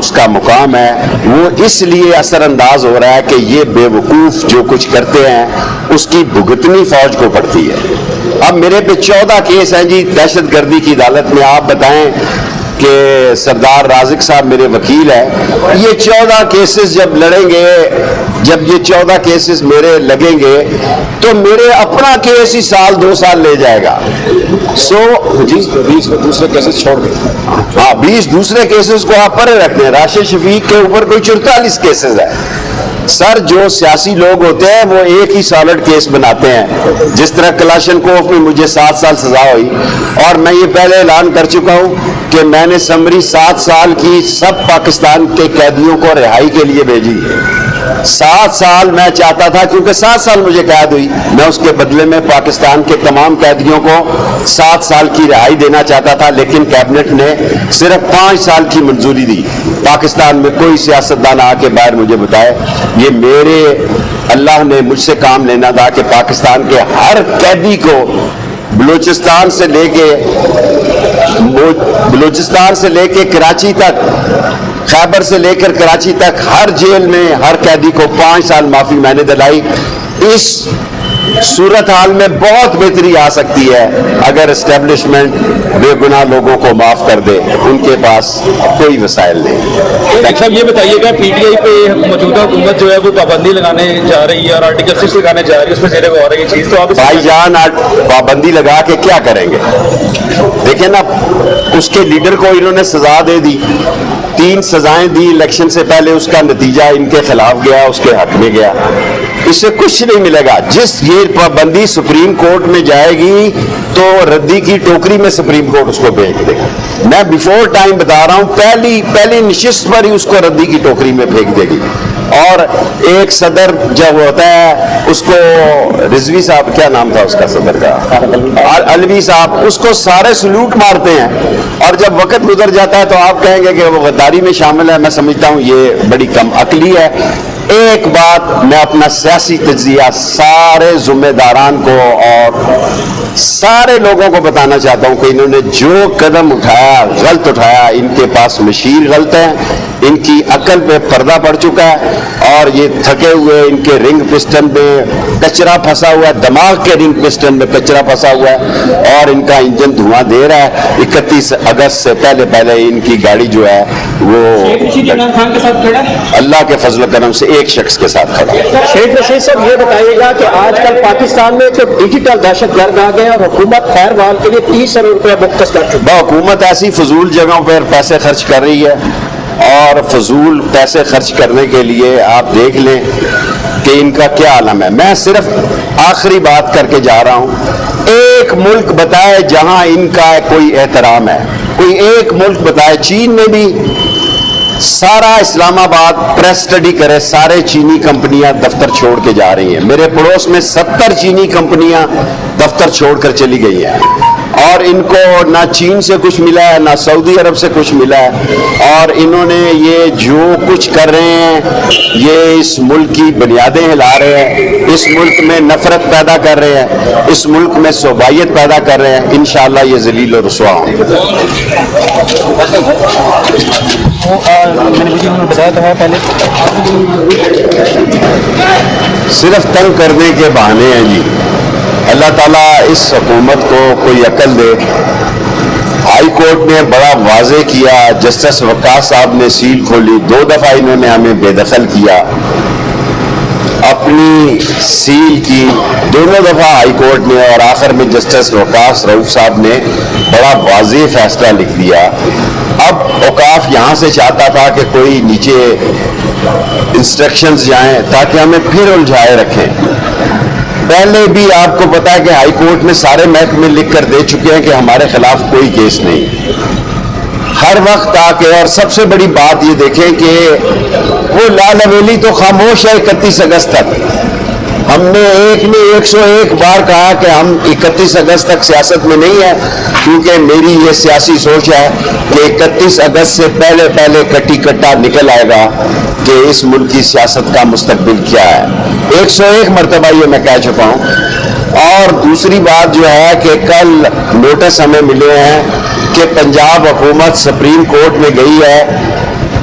اس کا مقام ہے وہ اس لیے اثر انداز ہو رہا ہے کہ یہ بیوقوف جو کچھ کرتے ہیں اس کی بھگتنی فوج کو پڑتی ہے۔ اب میرے پہ 14 کیس ہیں جی دہشت گردی کی عدالت میں۔ آپ بتائیں کہ سردار رازق صاحب میرے وکیل ہیں، یہ 14 کیسز جب لڑیں گے، جب یہ 14 کیسز میرے لگیں گے تو میرے اپنا کیس ہی سال 2 سال لے جائے گا۔ سو 20 دوسرے کیسز چھوڑ دیں، ہاں 20 دوسرے کیسز کو آپ پرے رکھتے ہیں۔ راشد شفیق کے اوپر کوئی 44 کیسز ہے۔ سر جو سیاسی لوگ ہوتے ہیں وہ ایک ہی سالڈ کیس بناتے ہیں، جس طرح کلاشنکوف میں مجھے 7 سال سزا ہوئی، اور میں یہ پہلے اعلان کر چکا ہوں کہ میں نے سمری 7 سال کی سب پاکستان کے قیدیوں کو رہائی کے لیے بھیجی۔ 7 سال میں چاہتا تھا، کیونکہ 7 سال مجھے قید ہوئی، میں اس کے بدلے میں پاکستان کے تمام قیدیوں کو 7 سال کی رہائی دینا چاہتا تھا، لیکن کیبنٹ نے صرف 5 سال کی منظوری دی۔ پاکستان میں کوئی سیاستدان آ کے باہر مجھے بتائے، یہ میرے اللہ نے مجھ سے کام لینا تھا کہ پاکستان کے ہر قیدی کو بلوچستان سے لے کے کراچی تک، خیبر سے لے کر کراچی تک ہر جیل میں ہر قیدی کو 5 سال معافی میں نے دلائی۔ اس صورتحال میں بہت بہتری آ سکتی ہے اگر اسٹیبلشمنٹ بے گناہ لوگوں کو معاف کر دے، ان کے پاس کوئی وسائل نہیں۔ ڈاکٹر صاحب یہ بتائیے گا پی ٹی آئی پہ موجودہ حکومت جو ہے وہ پابندی لگانے جا رہی ہے اور آرٹیکل 6 لگانے جا رہی ہے، اس میں زیر غور ہے یہ چیز، تو آپ بھائی جان پابندی لگا کے کیا کریں گے؟ دیکھیں نا، اس کے لیڈر کو انہوں نے سزا دے دی، 3 سزائیں دی الیکشن سے پہلے، اس کا نتیجہ ان کے خلاف گیا، اس کے حق میں گیا، اس سے کچھ نہیں ملے گا۔ جس یہ پابندی سپریم کورٹ میں جائے گی تو ردی کی ٹوکری میں سپریم کورٹ اس کو بھیج دے گا۔ میں بیفور ٹائم بتا رہا ہوں، پہلی نشست پر ہی اس کو ردی کی ٹوکری میں پھینک دے گی۔ اور ایک صدر جب ہوتا ہے، اس کو رضوی صاحب، کیا نام تھا اس کا صدر کا، الوی صاحب، اس کو سارے سلوٹ مارتے ہیں، اور جب وقت گزر جاتا ہے تو آپ کہیں گے کہ وہ غداری میں شامل ہے۔ میں سمجھتا ہوں یہ بڑی کم عقلی ہے۔ ایک بات میں اپنا سیاسی تجزیہ سارے ذمہ داران کو اور سارے لوگوں کو بتانا چاہتا ہوں کہ انہوں نے جو قدم اٹھایا غلط اٹھایا، ان کے پاس مشیر غلط ہیں، ان کی عقل پہ پردہ پڑ چکا ہے، اور یہ تھکے ہوئے ان کے رنگ پسٹن میں کچرا پھنسا ہوا ہے، دماغ کے رنگ پسٹن میں کچرا پھنسا ہوا ہے، اور ان کا انجن دھواں دے رہا ہے۔ 31 اگست سے پہلے ان کی گاڑی جو ہے وہ اللہ کے فضل و کرم سے ایک شخص کے ساتھ کھڑا ہے۔ شیخ رشید صاحب یہ بتائیے گا کہ آج کل پاکستان میں جو ڈیجیٹل دہشت گرد آ گئے اور حکومت خیر بحال کے لیے 30 ارب روپے مختص کر چکی ہے، حکومت ایسی فضول جگہوں پر پیسے خرچ کر رہی ہے، اور فضول پیسے خرچ کرنے کے لیے آپ دیکھ لیں کہ ان کا کیا عالم ہے۔ میں صرف آخری بات کر کے جا رہا ہوں، ایک ملک بتائے جہاں ان کا کوئی احترام ہے، کوئی ایک ملک بتائے۔ چین میں بھی سارا اسلام آباد پریس اسٹڈی کرے، سارے چینی کمپنیاں دفتر چھوڑ کے جا رہی ہیں۔ میرے پڑوس میں 70 چینی کمپنیاں دفتر چھوڑ کر چلی گئی ہیں، اور ان کو نہ چین سے کچھ ملا ہے، نہ سعودی عرب سے کچھ ملا ہے، اور انہوں نے یہ جو کچھ کر رہے ہیں یہ اس ملک کی بنیادیں ہلا رہے ہیں، اس ملک میں نفرت پیدا کر رہے ہیں، اس ملک میں صوبائیت پیدا کر رہے ہیں۔ انشاءاللہ یہ ذلیل و رسوا ہوں۔ میں نے ویڈیو میں بتایا تو ہے پہلے، صرف تنگ کرنے کے بہانے ہیں جی۔ اللہ تعالیٰ اس حکومت کو کوئی عقل دے۔ ہائی کورٹ نے بڑا واضح کیا، جسٹس وقاص صاحب نے سیل کھولی، 2 دفعہ انہوں نے ہمیں بے دخل کیا، اپنی سیل کی دونوں دفعہ ہائی کورٹ نے، اور آخر میں جسٹس وقاص رؤوف صاحب نے بڑا واضح فیصلہ لکھ دیا۔ اب اوقاف یہاں سے چاہتا تھا کہ کوئی نیچے انسٹرکشنز جائیں تاکہ ہمیں پھر الجھائے رکھیں۔ پہلے بھی آپ کو پتا ہے کہ ہائی کورٹ میں سارے محکمے لکھ کر دے چکے ہیں کہ ہمارے خلاف کوئی کیس نہیں۔ ہر وقت آ کے، اور سب سے بڑی بات یہ دیکھیں کہ وہ لال حویلی تو خاموش ہے 31 اگست تک۔ ہم نے 101 بار کہا کہ ہم 31 اگست تک سیاست میں نہیں ہیں، کیونکہ میری یہ سیاسی سوچ ہے کہ 31 اگست سے پہلے کٹی کٹا نکل آئے گا کہ اس ملک کی سیاست کا مستقبل کیا ہے۔ 101 مرتبہ یہ میں کہہ چکا ہوں۔ اور دوسری بات جو ہے کہ کل نوٹس ہمیں ملے ہیں کہ پنجاب حکومت سپریم کورٹ میں گئی ہے